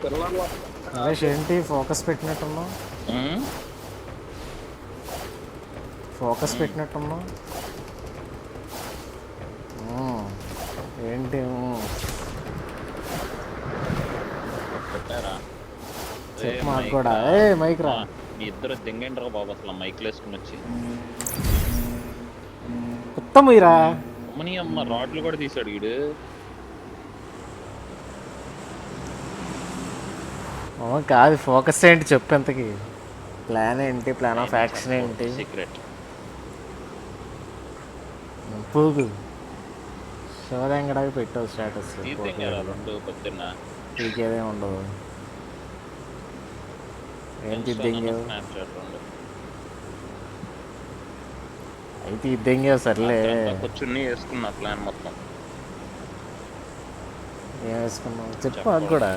నరేష్ ఏంటి focus పెట్టినట్టున్నావు? Focus పెట్టినట్టున్నావు ఏంటి? పెట్టారా చెప్పు మాకు కూడా. మైక్ రా. మీ ఇద్దరు దింగండి రా బాబు, అసలు మైక్లు వేసుకుని వచ్చి ఉత్తమీరా అమ్మని అమ్మ రాడ్లు కూడా తీసాడు వీడు. కాదు, ఫోకస్ ఏంటి చెప్పు ఎంతకి? ప్లాన్ ఏంటి? ప్లాన్ ఆఫ్ యాక్షన్ ఏంటి? సీక్రెట్. పూగు శివదంగడానికి పెట్టావు స్టేటస్. రెండు పొద్దున్న పీకేదే ఉండదు. ఏంటి ఇద్దంగావు? అయితే ఇద్దంగావు సర్లే. కూర్చుని వేసుకున్నా ప్లాన్ మొత్తం. ఏం వేసుకున్నావు చెప్పు మాకు కూడా.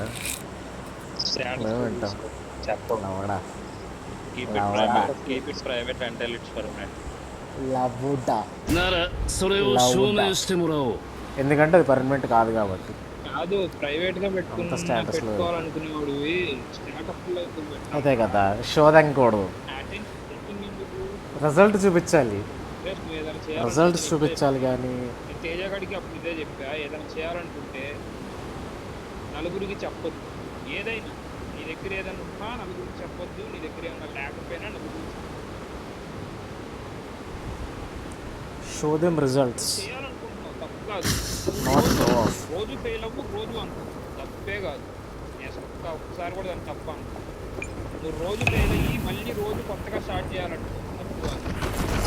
వింటాం. చెప్పవడా ప్రైవేట్ అంటే ఇట్స్ పర్మనెంట్. ఎందుకంటే అది పర్మనెంట్ కాదు కాబట్టి. కాదు, ప్రైవేట్ గా పెట్టుకోవాలనుకునేవాడివి అదే కదా, శోధంకూడదు. రిజల్ట్ చూపించాలి. రిజల్ట్ చూపించాలి కానీ. తేజగాడికి అప్పుడు ఇదే చెప్పా, ఏదైనా చేయాలనుకుంటే నలుగురికి చెప్పొద్దు. ఏదైనా నీ దగ్గర ఏదైనా ఉన్నా నలుగురికి చెప్పొద్దు, నీ దగ్గర ఏమైనా లేకపోయినా నలుగురికి షో దెమ్ రిజల్ట్స్. చేయాలనుకుంటున్నావు తప్పు కాదు. రోజు ఫెయిల్ అవ్వు, రోజు అనుకో తప్పే కాదు. నేను అసలు ఒక్కసారి కూడా దాన్ని తప్ప అనుకో. నువ్వు రోజు ఫెయిల్ అయ్యి మళ్ళీ రోజు కొత్తగా స్టార్ట్ చేయాలనుకో తప్పు కాదు.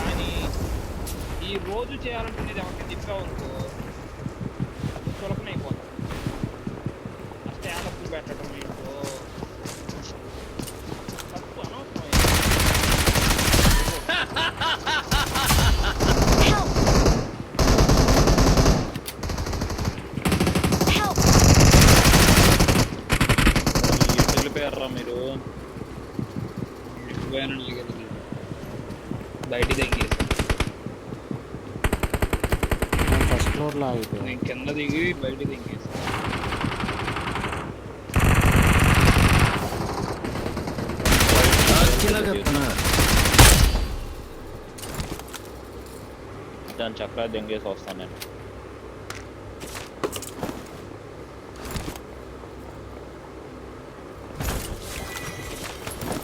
కానీ ఈ రోజు చేయాలనుకునేది ఎవరికి చెప్పావు అనుకో చులకనైపోతావు. ఆ స్టాండప్లు పెట్టడం ఏంటో తప్పు, అనవసరం. వెళ్ళిపోయారా మీరు? బయట దగ్గర ఫస్ట్ ఫ్లోర్లో ఆగిపోయాను. నేను కింద దిగి బయట దిగేసి దాని చక్రా దెంగేసి వస్తాను నేను.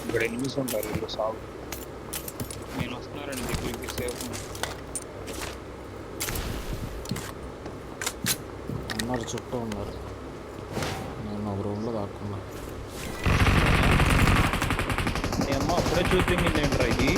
ఇక్కడ ఎనిమిస్ ఉంటారు వీళ్ళు సాగు. నేను వస్తున్నారండి దగ్గరికి సేఫ్ ఉన్నారు, చుట్టూ ఉన్నారు. నేను ఒక రూమ్లో దాక్కున్నా. అమ్మ అప్పుడే చూపించింది ఏంట్రా ఇది?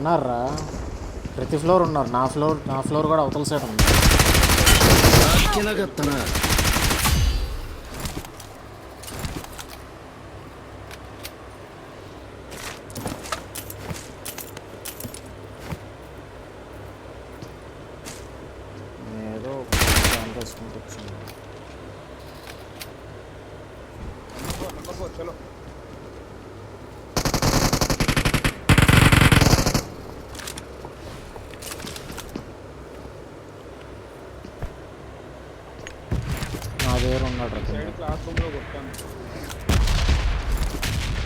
ఉన్నారా? ప్రతి ఫ్లోర్ ఉన్నారు. నా ఫ్లోర్ కూడా అవతల సైడ్ ఉంది. ఏదో వేసుకుంటూ వచ్చింది. చలో దగ్గర ఉన్నాడు.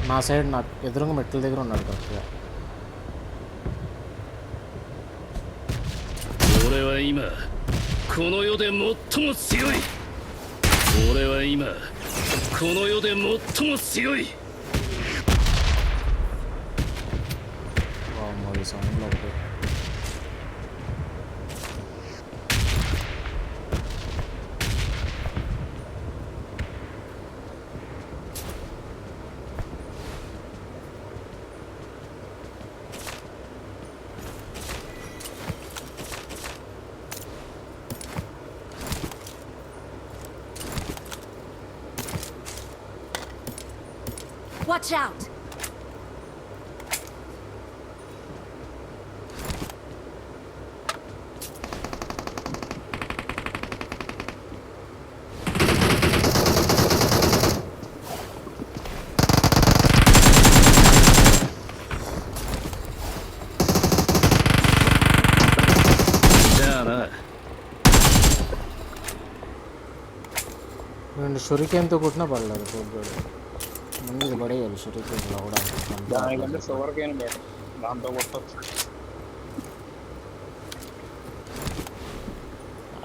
నా సైడ్ నాకు ఎదురుగా మెట్ల దగ్గర ఉన్నాడు కరెక్ట్గా. ఈ సౌండ్లో ఒకటి Watch out! వాడు షురికెన్తో కొట్టినా పడలేదు పోగ్గాడు. ముందుకు పడేయాలి షురికెన్లో కూడా. దానికంటే షుగర్ కేన్ బెటర్, దాంతో కొట్టచ్చు.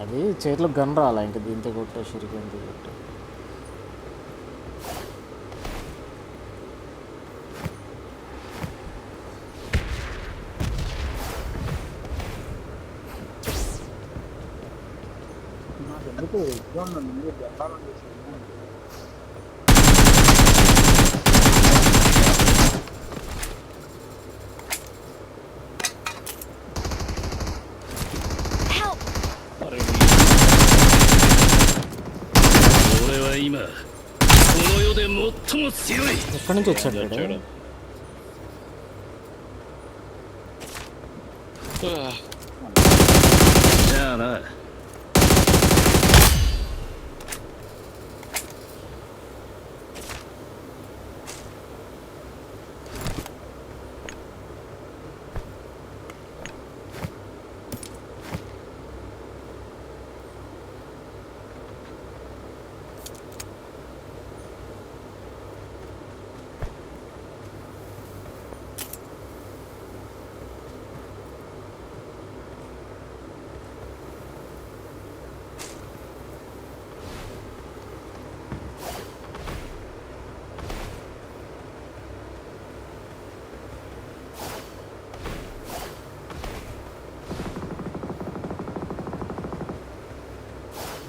అది చేతిలో గన్ రాలా, ఇంకా దీంతో కొట్ట షురికెన్తో కొట్ట. నాకు ఎందుకు ఎగ్జామ్ ముందు వెళ్ళాలని చేసి Help! 俺は今この世で最も強い。 ఎక్కడి నుంచి వచ్చాడు వీడు? వచ్చాడు.ああじゃあな。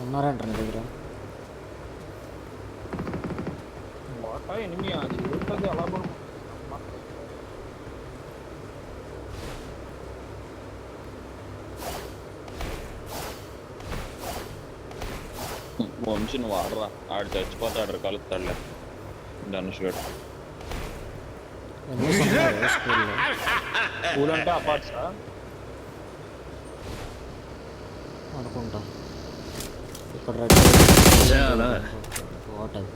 ఉన్నారంట నీ దగ్గర. వాట ఎనిమి అది ఉంటుంది అలా పడుకుంటుంది. వంశీ నువ్వు ఆడరా, ఆడు చచ్చిపోతాడు, కలుస్తాడులే ధనుష్ గడు. ఎన్ని ఉన్నారు స్కూల్లో? స్కూల్ అంటే అపార్ట్సా? అనుకుంటా. ఇక్కడ చాలా. వాట్ అది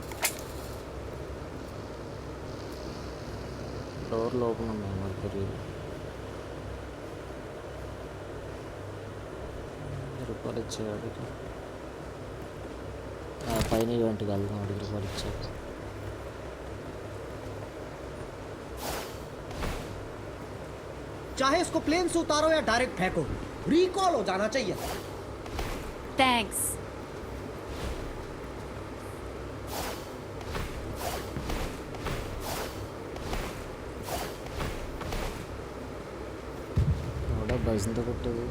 డోర్లు ఓపెన్ ఉన్నాయి మరి తెలియదు. రూపాయలు ఇచ్చాడు పైన ఈవెంట్కి వెళ్దాం. అడిగి రూపాయలు ఇచ్చాడు. चाहे इसको प्लेन से उतारो या डायरेक्ट फेंको, रिकॉल हो जाना चाहिए. Thanks. ఎవడో బైసంతో కొట్టేది.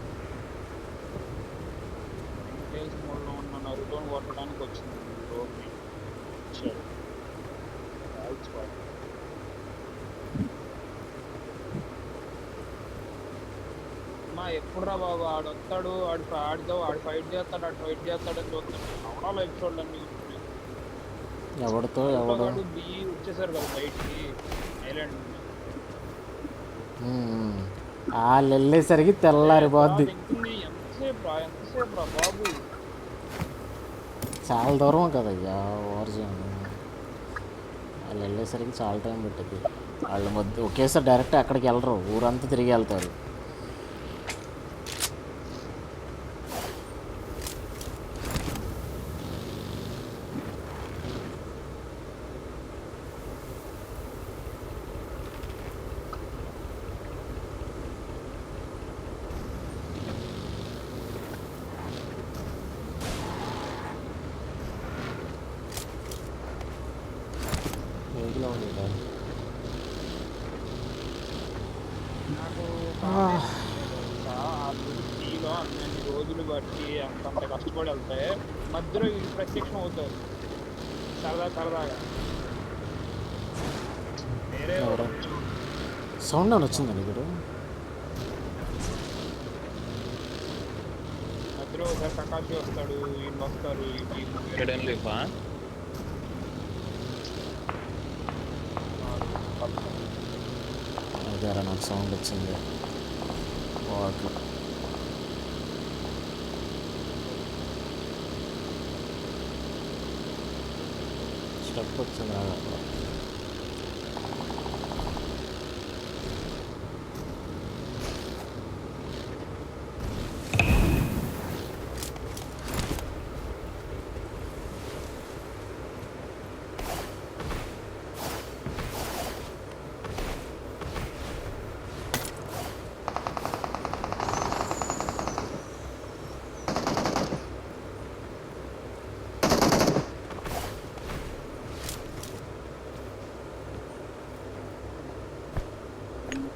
కేసు మూలలో ఉన్న నరుతో కొట్టడానికి వచ్చింది రోడ్ని. వచ్చాడు. కాల్చిపోయాడు. మా ఎప్పుడురా బాబు ఆడు వస్తాడు, ఆడు ఫైట్ చేస్తాడు అని చూస్తాడు. అవడాల ఎపిసోడ్లు అన్నీ చూస్తున్నాయి. ఎవడితో ఎవడో దిగి వచ్చేసారు కదా బయటికి ఐలాండ్ నుండి. వాళ్ళు వెళ్ళేసరికి తెల్లారిపోద్ది. ఎంతసేపు రా బాబు. చాలా దూరం కదయ్యా ఓవర్జన్. వాళ్ళు వెళ్ళేసరికి చాలా టైం పట్టుద్ది. వాళ్ళు మధ్య ఒకేసారి డైరెక్ట్ అక్కడికి వెళ్ళరు, ఊరంతా తిరిగి వెళ్తారు. వెహికల్ ఉంది కదా. నాకు టీలో అన్ని రోజులు బట్టి అంతంత కష్టపడి వెళ్తే మధ్యలో ఈ ప్రత్యక్షం అవుతారు సరదాగా. వేరే ఎవరు? సౌండ్ అని వచ్చిందండి ఇక్కడ. మధ్యలో ఒకసారి కకాషి వస్తాడు, వీళ్ళు వస్తారు, ఈ టీం హిడెన్ లీఫా? అదేరా నాకు సౌండ్ వచ్చింది. వాటర్ స్టెప్ వచ్చింది రాగా.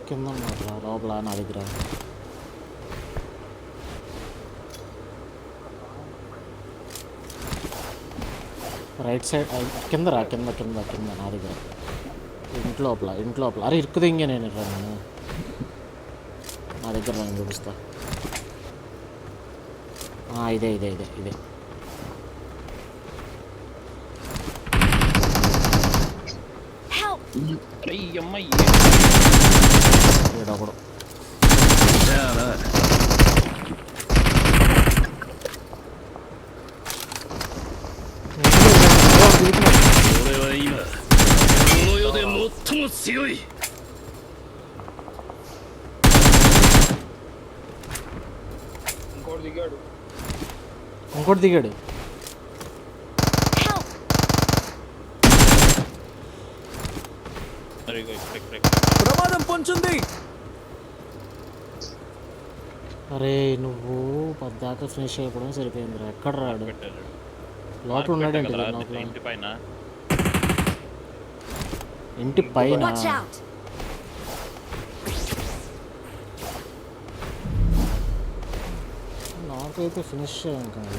కింద ఉన్నారా లోపల నా దగ్గర రైట్ సైడ్ కింద రా కింద కింద కింద నా దగ్గర ఇంటి లోపల అరే ఇరుకు దింగా నేను రా నేను నా దగ్గర నేను చూపిస్తా ఇదే ఇదే ఇదే ఇదే Help! ఈడొకడు じゃあな 俺は今この世で最も強い ఇంకోటి దిగాడు. ఇంకోటి దిగాడు Help! మరి ఇగో ఇక్కడ ప్రమాదం పొంచుంది అరే నువ్వు పద్దాకా ఫినిష్ అయిపోవడం సరిపోయిందిరా ఎక్కడ రాడు పెట్టాడు. లోపల ఉన్నాడంటే కదా, లోపల ఇంటి పైన ఇంటి పైన Watch out! నాకైతే ఫినిష్ అయ్యాం కదా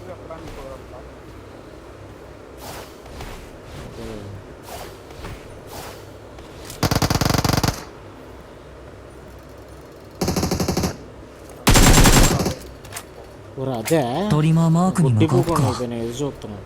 ఎక్కడానికి కుదరట్లా. ఓకే. ఊరా అదే トリマーマークに గుడ్డి 向かう పూకొని か అయిపోయినాయి ఎదురు చూస్తున్నాను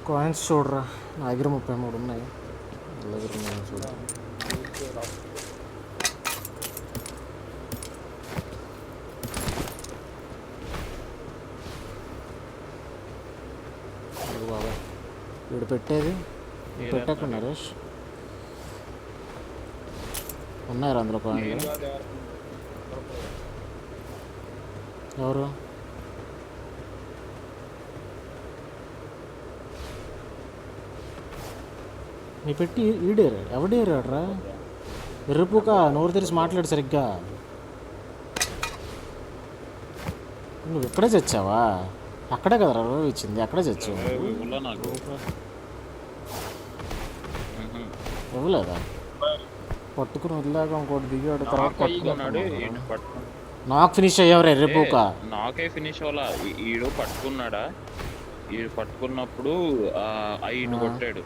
కాయిన్స్ చూడరా నా దగ్గర 33 ఉన్నాయి నా దగ్గర ఉన్నాయి చూడరా అయ్యో బాబాయ్ వీడు పెట్టేది పెట్టకు నరేష్ ఉన్నారు అందులో కాయిన్లు నేరుగా దేవరం. ఎవరు నీ పెట్టి ఈడేరా ఎవడేరాడ్రా ఎర్రపుక నోరు తెరిచి మాట్లాడు సరిగ్గా నువ్వు ఇక్కడే చచ్చావా అక్కడే కదా రవి ఇచ్చింది అక్కడే చచ్చావు ఊళ్ళో నాకు ఇవ్వలేదా పట్టుకుని వదిలేక ఇంకోటి దిగాడు తర్వాత నాకు అయ్యన్నాడు పట్టుకున్నాడు. పట్టుకున్నాడు నాకు ఫినిష్ అయ్యావురా ఎర్రపుక నాకే ఫినిష్ అవ్వాలా ఈడు పట్టుకున్నాడా ఈడు పట్టుకున్నప్పుడు ఈయన కొట్టాడు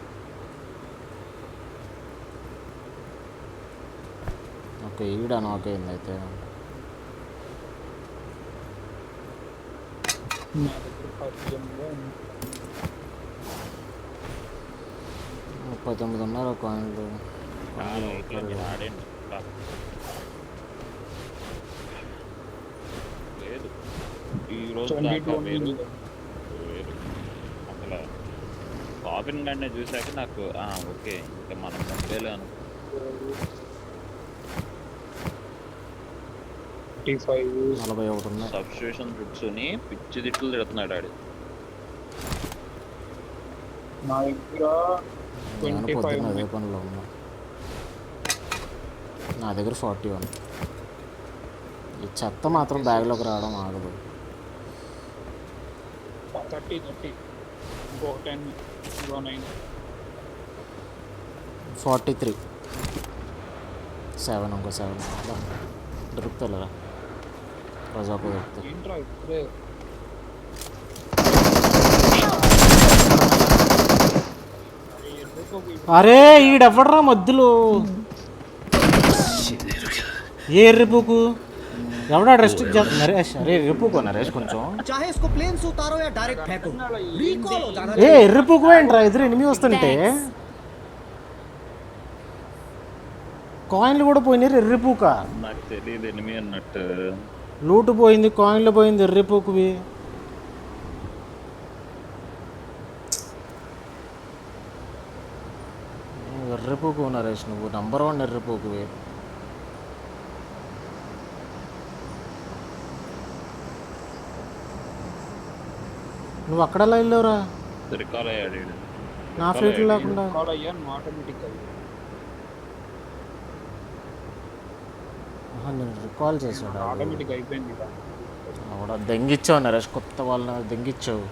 ఓకే ఈడ నాకైంది అయితే నా దగ్గర 10 ఉంది. 39 ఉన్నారు కాయిన్లు ఆడండి లేదు ఈ రోజు 22 దాకా వేరు ఉంది. వేరు అసలు కాఫిన్ గాడిని చూసాక నాకు ఓకే ఇంకా మనం పంపేలే అనుకో 55 41 ఉన్నాయి సబ్స్టిట్యూషన్ కూర్చొని పిచ్చి తిట్లు తిడుతున్నాడు ఆడు నా దగ్గర నేను 25 పొద్దున్న ఉన్నాయి. అదే పనిలో ఉన్నా నా దగ్గర 41 ఈ చెత్త మాత్రం బ్యాగ్లోకి రావడం ఆగదు 30 ఇంకొక 10 ఇంకో 9 43 7 ఇంకో 7 దొరుకుతారా రోజాకు దొరుకుతాయి ఏంట్రా ఇప్పుడే అరే ఈడెవ్వడ్రా మధ్యలో ఏ ఎర్రిపుకు ఎవడా రెస్ట్ నరేష్ అరే ఎర్రిపుకు నరేష్ కొంచెం चाहे इसको प्लेन से उतारो या डायरेक्ट फेंको रिकॉल हो जाना ఏ ఎర్రిపుకు ఏంట్రా ఎదురు ఎనిమిది వస్తుంటే కాయిన్లు కూడా పోయినారు ఎర్రిపుక నాకు తెలియదు ఎనిమి అన్నట్టు లూటు పోయింది కాయిన్లు పోయింది ఎర్రిపుకువి ఎర్రిపుకు నరేష్ నువ్వు నంబర్ 1 ఎర్రిపుకువి నువ్వు అక్కడలా వెళ్ళావురా రికాల్ అయ్యాడు ఈడు. నా ఫీట్ లేకుండా కాల్ అయ్యాను ఆటోమేటిక్ అయ్యి నేను రికాల్ చేశాడు ఆటోమేటిక్ అయిపోయింది ఇక. ఆవిడ దెంగిచ్చావు నరేష్, కొత్త వాళ్ళని దెంగిచ్చావు.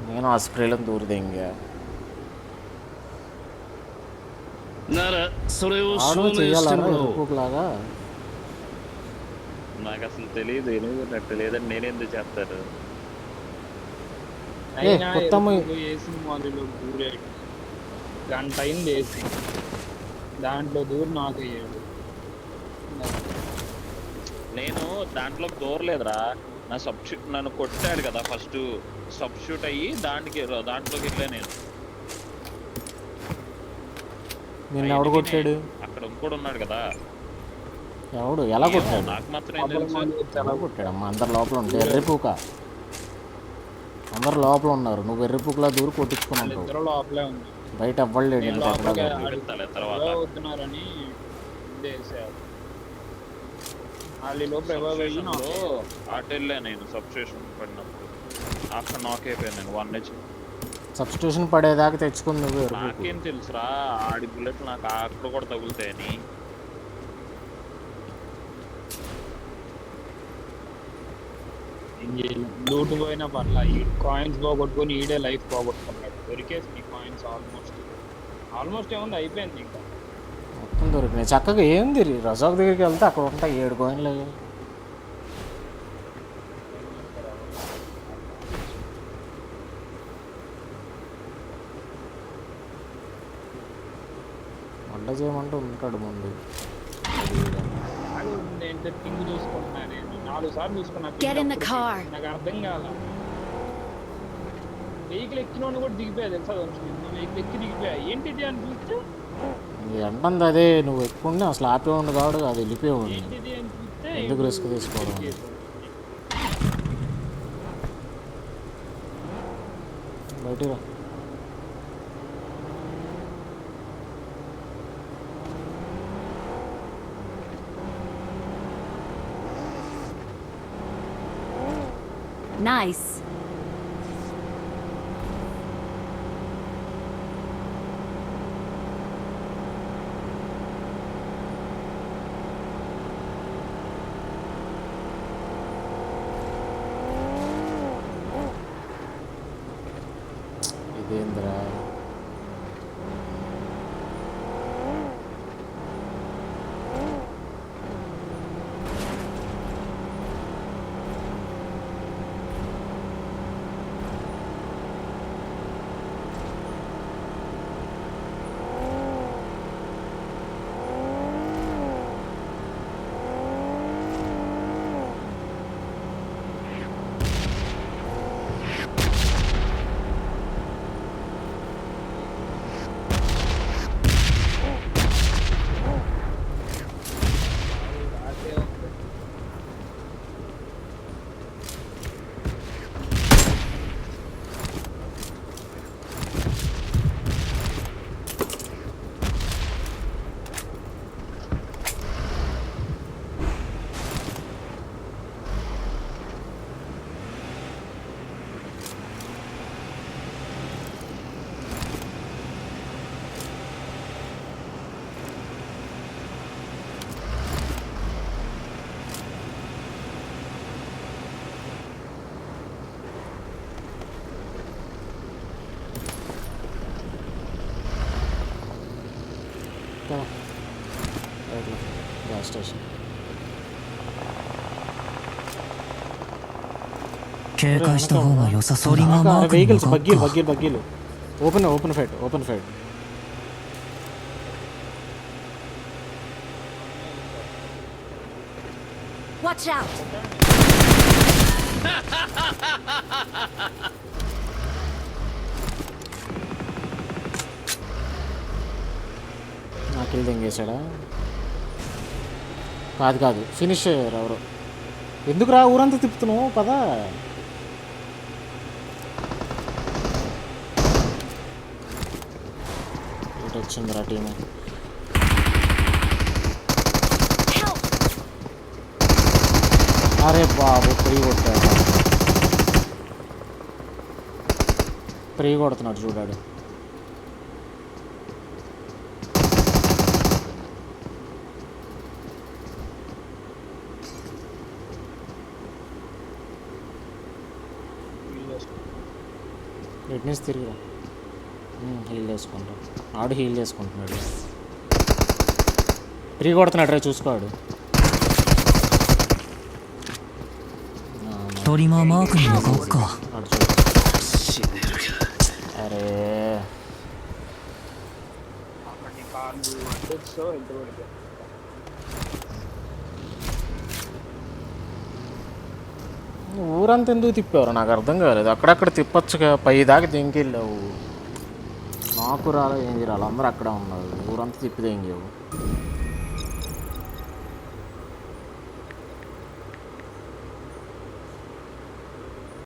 నేను ఆ స్ప్రేలో దూరి దెంగా. ならそれを ఆడు 証明して చెయ్యాలరా もらおう ఎరుపులాగా. నాకు అసలు తెలియదు ఎనుగున్నట్టు లేదని నేనెందుకు చెప్తాను. అయినా కొత్త ఎరుపు ఏసీ మాదిరిలో దూరాడు. గంట అయింది ఏసీ, దాంట్లో దూరి నాకు అయ్యాడు. నేను దాంట్లో దూరలేదురా, నా నన్ను కొట్టాడు కదా ఫస్ట్, సబ్స్టిట్యూట్ అయ్యి దాంట్లోకి వెళ్ళా నేను. నిన్ను ఎవడు కొట్టాడు? అక్కడ ఇంకోటి ఉన్నాడు కదా. ఎవడు ఎలా కొట్టాడు? నాకు మాత్రం ఏం తెలుసు. ఎలా కొట్టాడమ్మా? అందరు లోపల ఉంటే ఎర్రిపూక, అందరు లోపల ఉన్నారు, నువ్వు ఎర్రిపూకలా దూరి కొట్టించుకున్నావు. ఇద్దరు లోపలే ఉంది, బయట అవ్వలేడు. నేను ఇంకా లోపలికి చెప్తాలే తర్వాత. అవుతున్నారని వేసారు. వాళ్ళు లోపల రివైవ్ అయ్యి నాకు అటు వెళ్ళా నేను సబ్స్టేషన్ పడినప్పుడు. అక్కడ నాక్ అయిపోయాను నేను 1 హెచ్. సబ్స్టిట్యూషన్ పడేదాకా తెచ్చుకుని నువ్వు ఎరుపు. నాకేం తెలుసురా ఆడి బుల్లెట్లు నాకు అక్కడ కూడా తగులుతాయని. లూట్ పోయినా పర్లా, ఈ కాయిన్స్ పోగొట్టుకొని ఈడే లైఫ్ పోగొట్టుకున్నాడు. దొరికేసి నీ కాయిన్స్ ఆల్మోస్ట్ ఏముంది, అయిపోయింది ఇంకా. మొత్తం దొరికినాయి చక్కగా. ఏంది రజాక్ దగ్గరికి వెళ్తే అక్కడ ఉంటాయి 7 కాయిన్లు. వంట చేయమంటే ఉంటాడు ముందు. నేను థింగ్ చూసుకుంటున్నా, నేను 4 సార్లు చూసుకున్నా. Get in the car. నాకు అర్థం కాల. వెహికల్ ఎక్కిన కూడా దిగిపోయా తెలుసా, వెహికల్ ఎక్కి దిగిపోయా. ఏంటిది అని చూస్తే ఎంతంది అదే, నువ్వు ఎక్కువ అసలు ఆపే ఉండు కాడు, అది వెళ్ళిపోయి ఉంది. ఏంటిది అని చూస్తే ఎందుకు రిస్క్ తీసుకోవడం? బయటికి రా. Nice. ఇదేంద్రా? Gas station. వెహికల్స్ బగ్గీలు. Open fight. Watch out. నాకెళ్ళి దెంగేశాడా? కాదు ఫినిష్ అయ్యారు ఎవరు. ఎందుకు రా ఊరంతా తిప్పుతున్నావు? పదా. ఇటు వచ్చిందిరా టీము. అరే బాబు, 3 కొట్టాడు. ప్రీ కొడుతున్నాడు చూడాడు. ఇటు నుంచి తిరిగిరా. హీల్ చేసుకుంటాడు ఆడు, హీల్ చేసుకుంటున్నాడు. ప్రీ కొడుతున్నాడు రే, చూసుకోవాడు. 一人もマークに向かおうか。 ఆడు చూడు. 死ねるか。 అరే అక్కడి కార్డు అంటే సో ఎంత పడితే ఊరంతా ఎందుకు తిప్పారు నాకు అర్థం కాలేదు. అక్కడక్కడ తిప్పచ్చుగా, పై దాకా దింకెళ్ళావు. నాకు రాలే, ఏం రాలి, అందరూ అక్కడే ఉన్నారు. ఊరంతా తిప్పితే ఏం చేయవు.